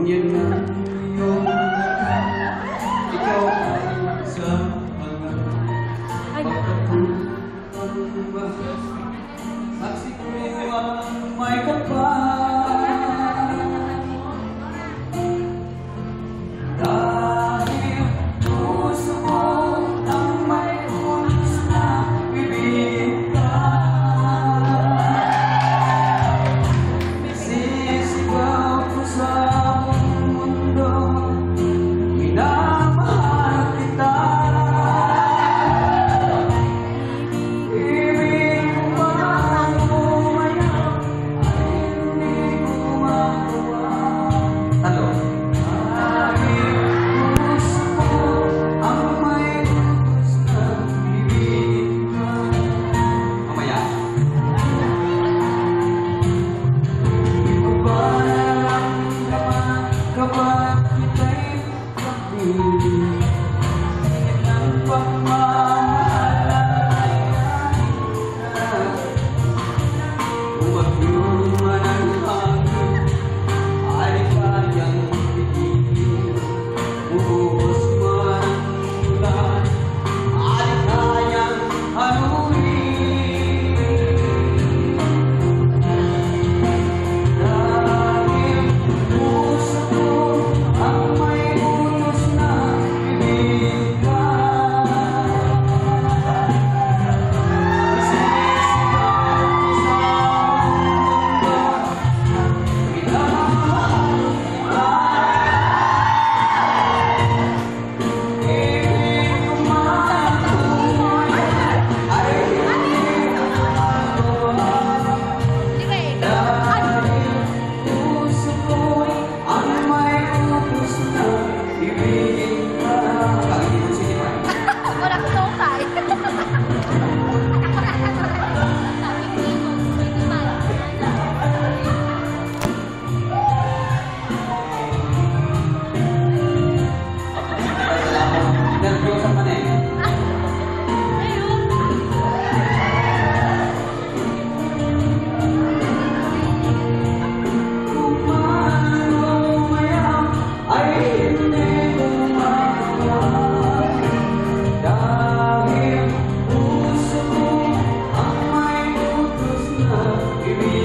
Kung yan na iyong ikaw ay sa mga pagkakuha. Saksi ko ang may kapal. Dahil puso mo ang may unos na bibig ka. Sisigaw ko sa mundo, minamahal kita. Ibig ko man umayaw ay hindi ko magawa. Ano? Dahil puso mo ang may utos na bibig ka. Mamaya. Kapag kita'y kapili, yan ang pagmamahal ay aking. Huwag naman ang hangin ay kayang pipigil. Buhos man ang ulan ay kayang haluin. Dahil puso ko ang may utos na bibig ka. Isisigaw ko sa mundo, minamahal kita. Ibig ko man umayaw ay hindi ko magawa. Dahil puso ko ang may utos na ibigin ka. Kalimutan mo sige pa. Wala ko daw tayo. Nervyosa ka na eh. Kung man umayaw ay hindi ko magawa. Dahil puso ko ang may utos na ibig